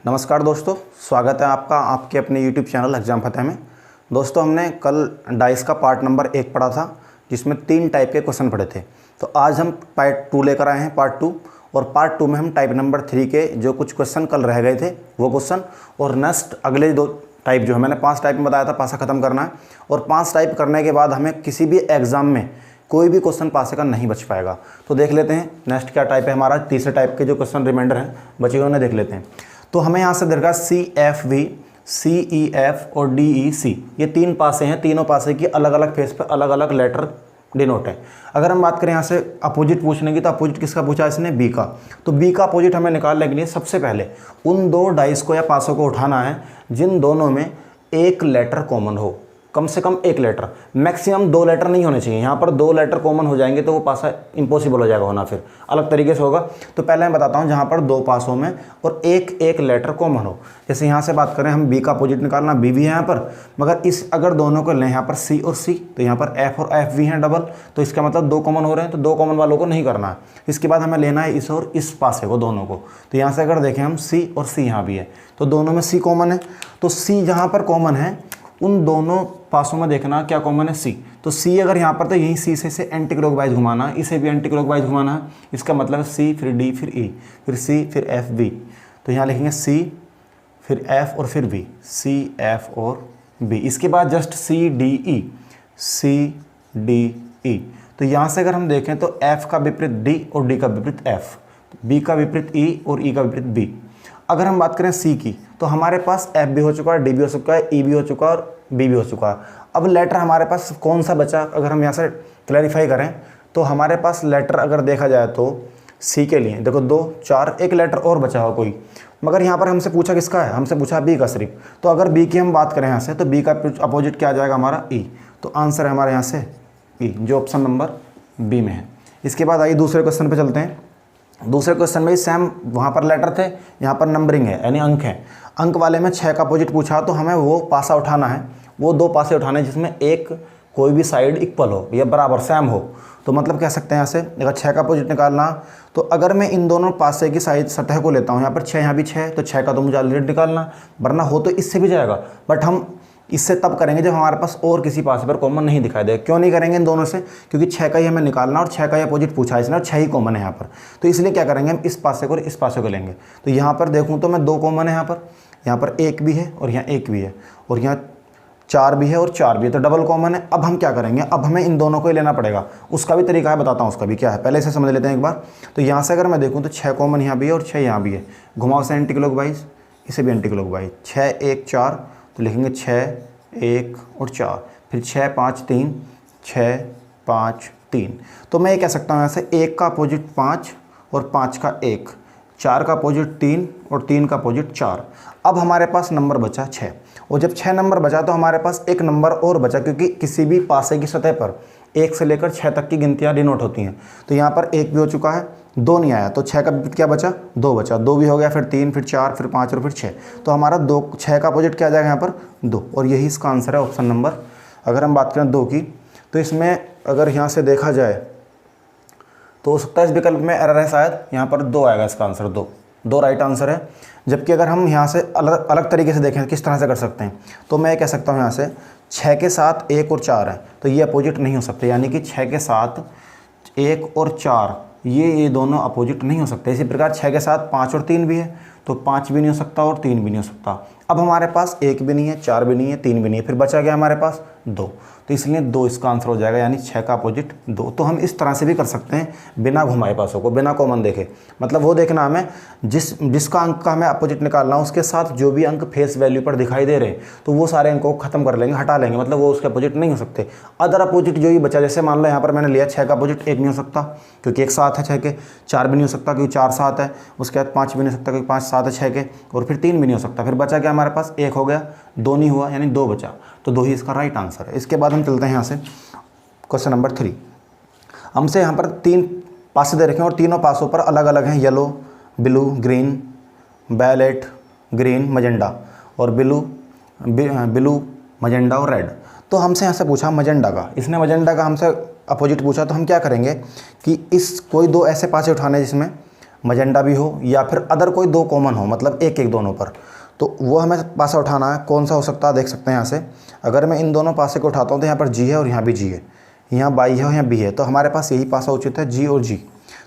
नमस्कार दोस्तों, स्वागत है आपका आपके अपने YouTube चैनल एग्जाम फतेह में। दोस्तों, हमने कल डाइस का पार्ट नंबर 1 पढ़ा था, जिसमें 3 टाइप के क्वेश्चन पढ़े थे। तो आज हम पार्ट 2 लेकर आए हैं, पार्ट 2। और पार्ट 2 में हम टाइप नंबर 3 के जो कुछ क्वेश्चन कल रह गए थे वो क्वेश्चन, और नेक्स्ट अगले 2 टाइप जो है, मैंने 5 टाइप में बताया था पासा ख़त्म करना है। और 5 टाइप करने के बाद हमें किसी भी एग्ज़ाम में कोई भी क्वेश्चन पासे का नहीं बच पाएगा। तो देख लेते हैं नेक्स्ट क्या टाइप है हमारा। तीसरे टाइप के जो क्वेश्चन रिमाइंडर हैं बचे हुए उन्हें देख लेते हैं। तो हमें यहाँ से देगा CFV, CEF और DEC। ये 3 पासे हैं, तीनों पासे की अलग अलग फेस पे अलग अलग लेटर डिनोट है। अगर हम बात करें यहाँ से अपोजिट पूछने की, तो अपोजिट किसका पूछा इसने? B का। तो B का अपोजिट हमें निकालने के लिए सबसे पहले उन 2 डाइस को या पासों को उठाना है जिन दोनों में एक लेटर कॉमन हो। कम से कम 1 लेटर, मैक्सिमम 2 लेटर नहीं होने चाहिए। यहाँ पर 2 लेटर कॉमन हो जाएंगे तो वो पासा इम्पॉसिबल हो जाएगा होना, फिर अलग तरीके से होगा। तो पहले मैं बताता हूँ जहाँ पर 2 पासों में और एक लेटर कॉमन हो। जैसे यहाँ से बात करें हम B का अपोजिट निकालना, B भी है यहाँ पर, मगर अगर दोनों को लें यहाँ पर C और C, तो यहाँ पर F और F भी हैं डबल, तो इसका मतलब 2 कॉमन हो रहे हैं। तो 2 कॉमन वालों को नहीं करना है। इसके बाद हमें लेना है इस और इस पासे को, दोनों को। तो यहाँ से अगर देखें हम C और C यहाँ भी है, तो दोनों में C कॉमन है। तो C जहाँ पर कॉमन है उन दोनों पासों में देखना क्या कॉमन है, C। तो C अगर यहाँ पर, तो यही C से इसे एंटी क्लॉकवाइज घुमाना है, इसे भी एंटी क्लॉकवाइज घुमाना है। इसका मतलब C फिर D फिर E फिर C फिर F B। तो यहाँ लिखेंगे C फिर F और फिर B, C F और B। इसके बाद जस्ट C D E। तो यहाँ से अगर हम देखें तो F का विपरीत D और D का विपरीत F, B का विपरीत E और E का विपरीत B। अगर हम बात करें C की, तो हमारे पास F भी हो चुका है, D भी हो चुका है, E भी हो चुका है और B भी हो चुका है। अब लेटर हमारे पास कौन सा बचा, अगर हम यहाँ से क्लैरिफाई करें तो हमारे पास लेटर अगर देखा जाए तो C के लिए देखो 2 4 1 लेटर और बचा हो कोई, मगर यहाँ पर हमसे पूछा किसका है, हमसे पूछा B का सिर्फ। तो अगर B की हम बात करें यहाँ से, तो B का अपोजिट क्या आ जाएगा हमारा E। तो आंसर है हमारे यहाँ से E, जो ऑप्शन नंबर B में है। इसके बाद आइए दूसरे क्वेश्चन पर चलते हैं। दूसरे क्वेश्चन में सेम, वहाँ पर लेटर थे, यहाँ पर नंबरिंग है यानी अंक है। अंक वाले में 6 का अपोजिट पूछा, तो हमें वो पासा उठाना है, वो 2 पासे उठाने हैं जिसमें एक कोई भी साइड इक्वल हो या बराबर सेम हो। तो मतलब कह सकते हैं यहाँ से, अगर 6 का अपोजिट निकालना, तो अगर मैं इन दोनों पासे की साइड सतह को लेता हूँ, यहाँ पर 6 यहाँ भी 6, तो 6 का तो मुझे ऑलरेडी निकालना, वरना हो तो इससे भी जाएगा। बट हम इससे तब करेंगे जब हमारे पास और किसी पासे पर कॉमन नहीं दिखाई दे। क्यों नहीं करेंगे इन दोनों से? क्योंकि 6 का ही हमें निकालना और 6 का ही अपोजिट पूछा है इसने, और 6 ही कॉमन है यहाँ पर। तो इसलिए क्या करेंगे, हम इस पासे को और इस पासे को लेंगे। तो यहाँ पर देखूँ तो मैं 2 कॉमन है यहाँ पर 1 भी है और यहाँ 1 भी है, और यहाँ 4 भी है और 4 भी है, तो डबल कॉमन है। अब हम क्या करेंगे, अब हमें इन दोनों को ही लेना पड़ेगा। उसका भी तरीका है, बताता हूँ उसका भी क्या है, पहले इसे समझ लेते हैं एक बार। तो यहाँ से अगर मैं देखूँ तो 6 कॉमन यहाँ भी है और 6 यहाँ भी है, घुमाओ से एंटी क्लॉकवाइज, इसे भी एंटी क्लॉकवाइज। 6 1 4, तो लिखेंगे 6 1 और 4, फिर 6 5 3, 6 5 3। तो मैं ये कह सकता हूँ यहाँ से 1 का अपोजिट 5 और 5 का 1, 4 का अपोजिट 3 और 3 का अपोजिट 4। अब हमारे पास नंबर बचा 6, और जब 6 नंबर बचा तो हमारे पास एक नंबर और बचा, क्योंकि किसी भी पासे की सतह पर 1 से लेकर 6 तक की गिनतियाँ डिनोट होती हैं। तो यहाँ पर 1 भी हो चुका है, 2 नहीं आया, तो 6 का क्या बचा, 2 बचा, 2 भी हो गया, फिर 3 फिर 4 फिर 5 और फिर 6। तो हमारा 6 का अपोजिट क्या आ जाएगा यहाँ पर 2, और यही इसका आंसर है ऑप्शन नंबर। अगर हम बात करें 2 की, तो इसमें अगर यहाँ से देखा जाए तो हो सकता है इस विकल्प में एरर है, शायद यहाँ पर 2 आएगा इसका आंसर, 2 राइट आंसर है। जबकि अगर हम यहाँ से अलग अलग तरीके से देखें किस तरह से कर सकते हैं, तो मैं कह सकता हूँ यहाँ से 6 के साथ 1 और 4 है, तो ये अपोजिट नहीं हो सकते, यानी कि 6 के साथ 1 और 4 ये दोनों अपोजिट नहीं हो सकते। इसी प्रकार 6 के साथ 5 और 3 भी है, तो 5 भी नहीं हो सकता और 3 भी नहीं हो सकता। अब हमारे पास 1 भी नहीं है, 4 भी नहीं है, 3 भी नहीं है, फिर बचा गया हमारे पास 2। तो इसलिए 2 इसका आंसर हो जाएगा, यानी 6 का अपोजिट 2। तो हम इस तरह से भी कर सकते हैं बिना घुमाए पासों को, बिना कॉमन देखे। मतलब वो देखना हमें जिसका अंक का हमें अपोजिट निकालना है, उसके साथ जो भी अंक फेस वैल्यू पर दिखाई दे रहे हैं, तो वो सारे अंकों को खत्म कर लेंगे, हटा लेंगे, मतलब वो उसके अपोजिट नहीं हो सकते। अदर अपोजिट जो ही बचा, जैसे मान लो यहाँ पर मैंने लिया 6 का अपोजिट 1 नहीं हो सकता क्योंकि 1 7 है 6 के, 4 भी नहीं हो सकता क्योंकि 4 7 है, उसके बाद 5 भी नहीं हो सकता क्योंकि 5 7 है 6 के, और फिर 3 भी नहीं हो सकता। फिर बचा क्या हमारे पास, 1 हो गया, 2 नहीं हुआ, यानी 2 बचा, तो 2 ही इसका राइट आंसर है। इसके बाद हम चलते हैं यहाँ से क्वेश्चन नंबर 3। हमसे यहाँ पर 3 पासे दे रखे हैं और तीनों पासों पर अलग अलग हैं, yellow, blue, green, violet, green, magenta, और ब्लू मजेंडा और रेड। तो हमसे यहाँ से पूछा मजेंडा का, इसने मजेंडा का हमसे अपोजिट पूछा। तो हम क्या करेंगे कि कोई 2 ऐसे पासे उठाने जिसमें मजेंडा भी हो या फिर अदर कोई दो कॉमन हो, मतलब एक एक दोनों पर, तो वो हमें पासा उठाना है। कौन सा हो सकता है देख सकते हैं यहाँ से। अगर मैं इन दोनों पासे को उठाता हूँ तो यहाँ पर जी है और यहाँ भी जी है, यहाँ बाई है और यहाँ बी है, तो हमारे पास यही पासा उचित है जी और जी।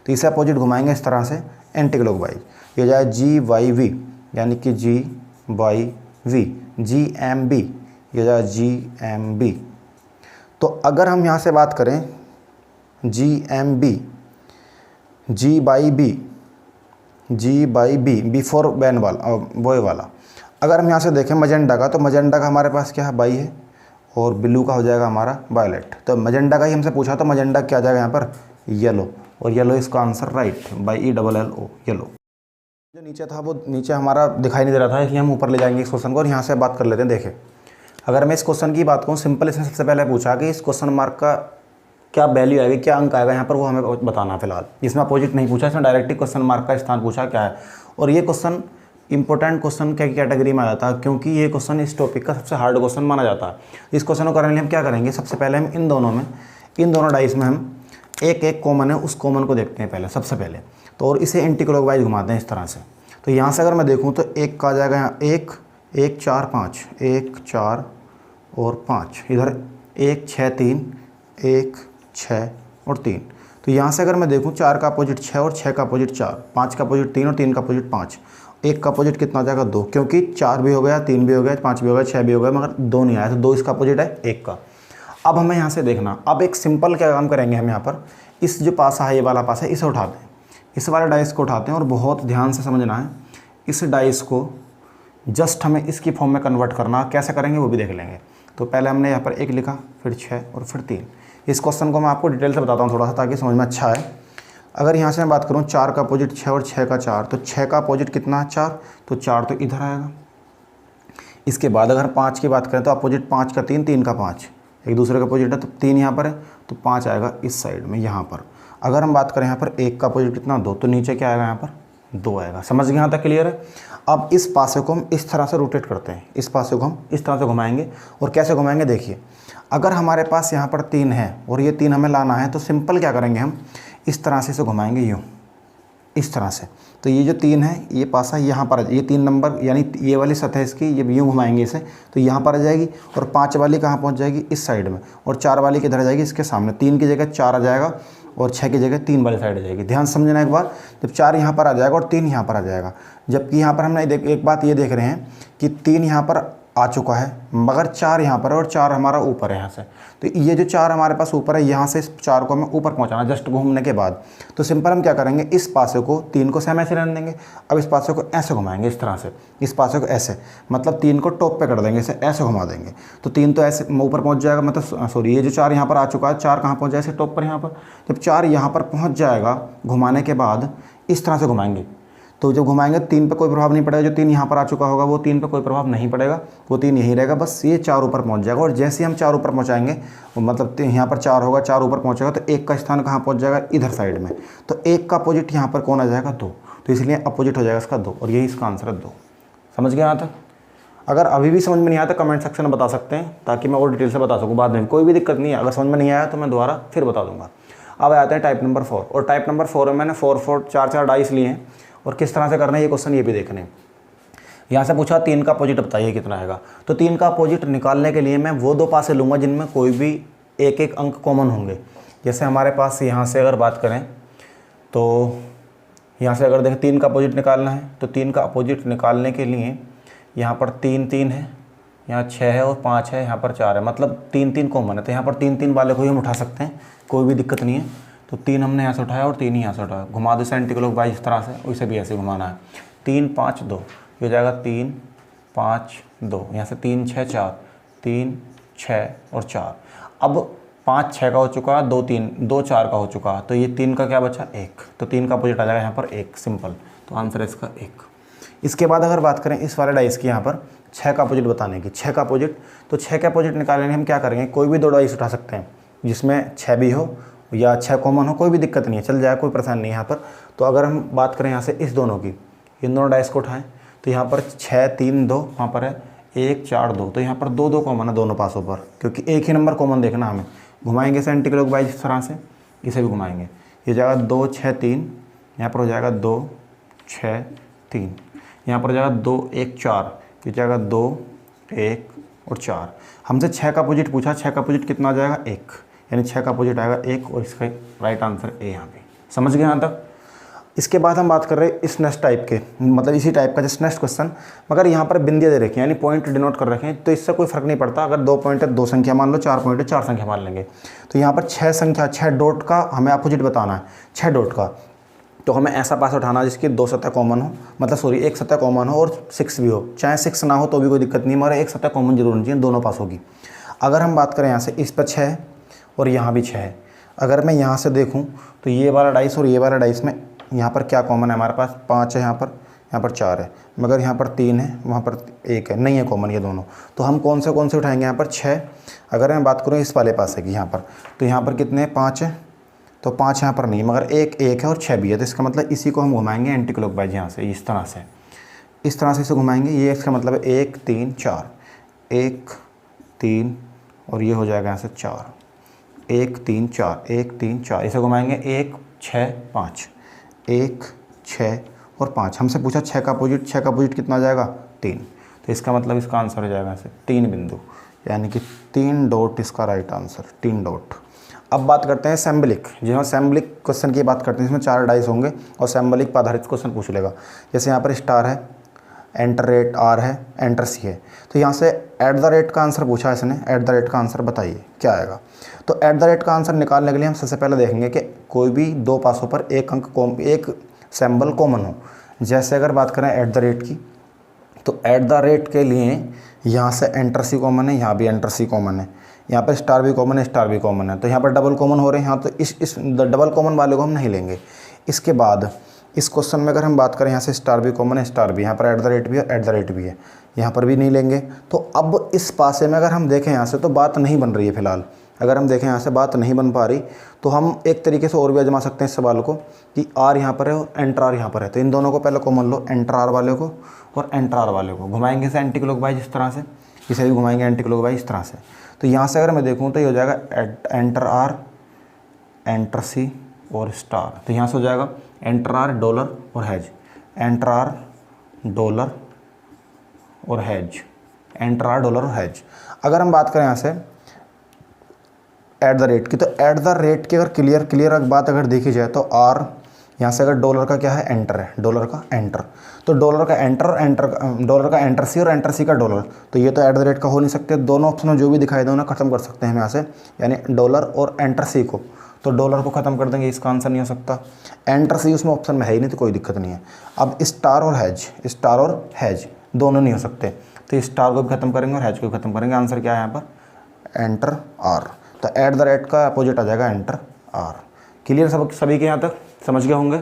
तो इसे अपोजिट घुमाएंगे इस तरह से एंटी क्लॉकवाइज, ये जाए जी वाई वी, यानी कि G Y V, G M B, ये जाए जी एम बी। तो अगर हम यहाँ से बात करें G M B, G by B, G by B, B for ban वाला बॉय वाला। अगर हम यहाँ से देखें मजेंडा का, तो मजेंडा का हमारे पास क्या है बाई है और ब्लू का हो जाएगा हमारा वायलेट। तो मजेंडा का ही हमसे पूछा, तो मजेंडा क्या आ जाएगा यहाँ पर येलो, और येलो इसका answer right Y E double L O yellow. जो नीचे था वो नीचे हमारा दिखाई नहीं दे रहा था, इसलिए हम ऊपर ले जाएंगे इस क्वेश्चन को और यहाँ से बात कर लेते हैं। देखें अगर मैं इस क्वेश्चन की बात करूँ, सिंपल इसने सबसे पहले पूछा कि इस क्वेश्चन मार्क का क्या वैल्यू आएगी, क्या अंक आएगा यहाँ पर, वो हमें बताना फिलहाल। इसमें अपोजिट नहीं पूछा, इसमें डायरेक्टली क्वेश्चन मार्क का स्थान पूछा क्या है। और ये क्वेश्चन इंपॉर्टेंट क्वेश्चन क्या कैटेगरी में आ जाता है, क्योंकि ये क्वेश्चन इस टॉपिक का सबसे हार्ड क्वेश्चन माना जाता है। इस क्वेश्चन को करने के लिए हम क्या करेंगे, सबसे पहले हम इन दोनों डाइस में हम एक एक कॉमन है उस कॉमन को देखते हैं पहले सबसे पहले। तो और इसे एंटी क्लॉकवाइज घुमाते हैं इस तरह से। तो यहाँ से अगर मैं देखूँ तो एक का आ जाएगा यहाँ एक, 4 5, 1 4 और 5, इधर 1 6 3, 1 6 और 3। तो यहाँ से अगर मैं देखूँ 4 का अपोजिट 6 और 6 का अपोजिट 4, 5 का अपोजिट 3 और 3 का अपोजिट 5, 1 का अपोजिट कितना आ जाएगा 2, क्योंकि 4 भी हो गया, 3 भी हो गया, 5 भी हो गया, 6 भी हो गया, मगर 2 नहीं आया, तो 2 इसका अपोजिट है 1 का। अब हमें यहाँ से देखना, अब एक सिंपल क्या काम करेंगे हम यहाँ पर, इस जो पासा है ये वाला पासा है इसे उठाते हैं, इस वाले डाइस को उठाते हैं और बहुत ध्यान से समझना है। इस डाइस को जस्ट हमें इसकी फॉर्म में कन्वर्ट करना, कैसे करेंगे वो भी देख लेंगे। तो पहले हमने यहाँ पर 1 लिखा, फिर 6 और फिर 3। इस क्वेश्चन को मैं आपको डिटेल से बताता हूँ थोड़ा सा, ताकि समझ में अच्छा है। अगर यहाँ से मैं बात करूँ 4 का अपोजिट 6 और 6 का 4, तो 6 का अपोजिट कितना है 4, तो 4 तो इधर आएगा। इसके बाद अगर 5 की बात करें तो अपोजिट 5 का 3, 3 का 5, एक दूसरे का अपोजिट है, तो 3 यहाँ पर है, तो 5 आएगा इस साइड में यहाँ पर। अगर हम बात करें यहाँ पर 1 का अपोजिट कितना 2, तो नीचे क्या आएगा यहाँ पर 2 आएगा। समझ गए यहाँ तक क्लियर है। अब इस पासे को हम इस तरह से रोटेट करते हैं, इस पासे को हम इस तरह से घुमाएंगे। और कैसे घुमाएंगे देखिए, अगर हमारे पास यहाँ पर 3 है और ये 3 हमें लाना है, तो सिंपल क्या करेंगे हम इस तरह से इसे घुमाएंगे यूँ, इस तरह से। तो ये जो 3 है ये पासा यहाँ पर, ये 3 नंबर यानी ये वाली सतह इसकी, ये यूँ घुमाएंगे इसे तो यहाँ पर आ जाएगी। और 5 वाली कहाँ पहुँच जाएगी इस साइड में, और 4 वाली किधर आ जाएगी इसके सामने। 3 की जगह 4 आ जाएगा और 6 की जगह 3 वाली साइड आ जाएगी। ध्यान समझना एक बार, जब 4 यहाँ पर आ जाएगा और 3 यहाँ पर आ जाएगा, जबकि यहाँ पर हमने एक बात ये देख रहे हैं कि 3 यहाँ पर आ चुका है, मगर 4 यहाँ पर है और 4 हमारा ऊपर है यहाँ से। तो ये जो 4 हमारे पास ऊपर है, यहाँ से इस 4 को हमें ऊपर पहुँचाना जस्ट घूमने के बाद। तो सिंपल हम क्या करेंगे, इस पासे को 3 को सेम ऐसे रहने देंगे। अब इस पासे को ऐसे घुमाएंगे इस तरह से, इस पासे को ऐसे, मतलब 3 को टॉप पे कर देंगे, इसे ऐसे घुमा देंगे। तो 3 तो ऐसे ऊपर पहुँच जाएगा, मतलब सॉरी ये जो 4 यहाँ पर आ चुका है, 4 कहाँ पहुँच जाएगा टॉप पर यहाँ पर। जब 4 यहाँ पर पहुँच जाएगा घुमाने के बाद इस तरह से घुमाएंगे, तो जब घुमाएंगे 3 पे कोई प्रभाव नहीं पड़ेगा। जो 3 यहाँ पर आ चुका होगा वो 3 पे कोई प्रभाव नहीं पड़ेगा, वो 3 यहीं रहेगा, बस ये 4 ऊपर पहुँच जाएगा। और जैसे ही हम 4 ऊपर पहुँचाएंगे, मतलब यहाँ पर 4 होगा, 4 ऊपर पहुँचेगा तो 1 का स्थान कहाँ पहुँच जाएगा इधर साइड में। तो 1 का अपोजिट यहाँ पर कौन आ जाएगा 2, तो इसलिए अपोजिट हो जाएगा इसका 2, और यही इसका आंसर है 2। समझ गए यहाँ तक। अगर अभी भी समझ में नहीं आया तो कमेंट सेक्शन में बता सकते हैं, ताकि मैं और डिटेल से बता सकूँ बाद में, कोई भी दिक्कत नहीं है। अगर समझ में नहीं आया तो मैं दोबारा फिर बता दूँगा। अब आते हैं टाइप नंबर 4, और टाइप नंबर 4 में मैंने 4 डाइस लिए हैं और किस तरह से करना है ये क्वेश्चन ये भी देखने। यहाँ से पूछा 3 का अपोजिट बताइए कितना आएगा। तो 3 का अपोजिट निकालने के लिए मैं वो 2 पासे लूँगा जिनमें कोई भी एक एक अंक कॉमन होंगे। जैसे हमारे पास यहाँ से अगर बात करें तो यहाँ से अगर देखें 3 का अपोजिट निकालना है, तो 3 का अपोजिट निकालने के लिए यहाँ पर 3 3 है, यहाँ 6 है और 5 है, यहाँ पर 4 है, मतलब 3 3 कॉमन है। तो यहाँ पर 3 3 वाले को ही हम उठा सकते हैं, कोई भी दिक्कत नहीं है। तो 3 हमने यहाँ से उठाया और 3 ही यहाँ से उठाया, घुमा दो एंटी क्लॉकवाइज इस तरह से, वैसे भी ऐसे घुमाना है। 3 5 2 ये हो जाएगा 3 5 2, यहाँ से 3 6 4, 3 6 और 4। अब 5 6 का हो चुका, 2 3 2 4 का हो चुका, तो ये 3 का क्या बचा 1, तो 3 का अपोजिट आ जाएगा यहाँ पर 1 सिंपल। तो आंसर है इसका 1। इसके बाद अगर बात करें इस वाले डाइस की यहाँ पर 6 का अपोजिट बताने की, 6 का अपोजिट, तो 6 का अपोजिट निकालने हम क्या करेंगे, कोई भी 2 डाइस उठा सकते हैं जिसमें 6 भी हो या 6 कॉमन हो, कोई भी दिक्कत नहीं है, चल जाए, कोई परेशानी नहीं है यहाँ पर। तो अगर हम बात करें यहाँ से इस दोनों की, इन दोनों डाइस को उठाएं तो यहाँ पर 6 3 2, वहाँ पर है 1 4 2, तो यहाँ पर 2 2 कॉमन है दोनों पासों पर, क्योंकि एक ही नंबर कॉमन देखना हमें। घुमाएंगे इसे एंटी क्लॉकवाइज इस तरह से, इसे भी घुमाएंगे, ये जाएगा 2 6 3 यहाँ पर हो जाएगा 2 6 3, यहाँ पर हो जाएगा 2 1 4, फिर जाएगा 2 1 और 4। हमसे 6 का अपोजिट पूछा, 6 का अपोजिट कितना आ जाएगा 1, यानी 6 का अपोजिट आएगा 1 और इसका राइट आंसर ए यहाँ पे। समझ गए यहाँ तक। इसके बाद हम बात कर रहे हैं इस नेक्स्ट टाइप के, मतलब इसी टाइप का जस्ट नेक्स्ट क्वेश्चन, मगर यहाँ पर बिंदियाँ दे रखी हैं यानी पॉइंट डिनोट कर रखे हैं, तो इससे कोई फर्क नहीं पड़ता। अगर 2 पॉइंट है 2 संख्या मान लो, 4 पॉइंट है 4 संख्या मान लेंगे। तो यहाँ पर 6 संख्या 6 डॉट का हमें अपोजिट बताना है, 6 डॉट का। तो हमें ऐसा पास उठाना जिसकी 2 सतह कॉमन हो, मतलब सॉरी 1 सतह कॉमन हो और 6 भी हो, चाहे 6 ना हो तो भी कोई दिक्कत नहीं, मगर 1 सतह कॉमन जरूर होनी चाहिए, दोनों पास होगी। अगर हम बात करें यहाँ से, इस पर 6 और यहाँ भी 6 है। अगर मैं यहाँ से देखूँ तो ये वाला डाइस और ये वाला डाइस में यहाँ पर क्या कॉमन है, हमारे पास 5 है, यहाँ पर 4 है, मगर यहाँ पर 3 है, वहाँ पर 1 है, नहीं है कॉमन ये दोनों। तो हम कौन से उठाएंगे, यहाँ पर 6। अगर मैं बात करूँ इस वाले पास है कि यहाँ पर, तो यहाँ पर कितने 5 है, तो 5 यहाँ पर नहीं, मगर 1 है और 6 भी है। तो इसका मतलब इसी को हम घुमाएंगे एंटी क्लॉकवाइज, यहाँ से इस तरह से इसे घुमाएंगे। ये इसका मतलब है 1 3 4, 1 3 और ये हो जाएगा यहाँ से 4, 1 3 4, 1 3 4, इसे घुमाएंगे 1 6 5, 1 6 और 5। हमसे पूछा 6 का अपोजिट कितना आ जाएगा 3, तो इसका मतलब इसका आंसर हो जाएगा ऐसे 3 बिंदु, यानी कि 3 डॉट इसका राइट आंसर, 3 डॉट। अब बात करते हैं सैम्बलिक। जो हम सैम्बलिक क्वेश्चन की बात करते हैं, इसमें 4 डाइस होंगे और सैम्बलिक पर आधारित क्वेश्चन पूछ लेगा। जैसे यहाँ पर स्टार है, एंटर रेट आर है, एंटर सी है। तो यहाँ से एट द रेट का आंसर पूछा है इसने, एट द रेट का आंसर बताइए क्या आएगा। तो एट द रेट का आंसर निकालने के लिए हम सबसे पहले देखेंगे कि कोई भी 2 पासों पर एक सिंबल कॉमन हो। जैसे अगर बात करें एट द रेट की, तो एट द रेट के लिए यहाँ से एंटर सी कॉमन है, यहाँ भी एंटर सी कॉमन है, यहाँ पर स्टार भी कॉमन है, स्टार भी कॉमन है, तो यहाँ पर डबल कॉमन हो रहे हैं। यहाँ तो इस डबल कॉमन वाले को हम नहीं लेंगे। इसके बाद इस क्वेश्चन में अगर हम बात करें, यहाँ से स्टार भी कॉमन है, स्टार भी, यहाँ पर एट द रेट भी है, एट द रेट भी है, यहाँ पर भी नहीं लेंगे। तो अब इस पासे में अगर हम देखें यहाँ से, तो बात नहीं बन रही है फिलहाल। अगर हम देखें यहाँ से बात नहीं बन पा रही, तो हम एक तरीके से और भी आजमा सकते हैं इस सवाल को कि आर यहाँ पर है और एंटर आर यहाँ पर है। तो इन दोनों को पहले कॉमन लो, एंटर आर वाले को और एंटर आर वाले को घुमाएंगे इसे एंटी क्लॉकवाइज इस तरह से, इसे भी घुमाएंगे एंटी क्लॉकवाइज इस तरह से। तो यहाँ से अगर मैं देखूँ तो ये हो जाएगा एंटर आर, एंटर सी और स्टार। तो यहाँ से हो जाएगा एंटर आर डॉलर और हैज, एंटर आर डॉलर और हैज, एंटर आर डॉलर और हैज। अगर हम बात करें यहाँ से एट द रेट की, तो एट द रेट की अगर क्लियर बात अगर देखी जाए, तो आर यहाँ से अगर डॉलर का क्या है एंटर है, डॉलर का एंटर, तो डॉलर का एंटर और डॉलर का एंटर सी और एंटर सी का डॉलर, तो ये तो एट द रेट का हो नहीं सकते। दोनों ऑप्शन में जो भी दिखाई दे उन्हें खत्म कर सकते हैं हम यहाँ से, यानी डॉलर और एंटर सी को, तो डॉलर को ख़त्म कर देंगे, इसका आंसर नहीं हो सकता। एंटर सी उसमें ऑप्शन में है ही नहीं, तो कोई दिक्कत नहीं है। अब स्टार और हैज दोनों नहीं हो सकते, तो स्टार को भी खत्म करेंगे और हैज को भी खत्म करेंगे। आंसर क्या है यहाँ पर एंटर आर। तो एट द रेट का अपोजिट आ जाएगा एंटर आर। क्लियर सभी के यहाँ तक समझ गए होंगे।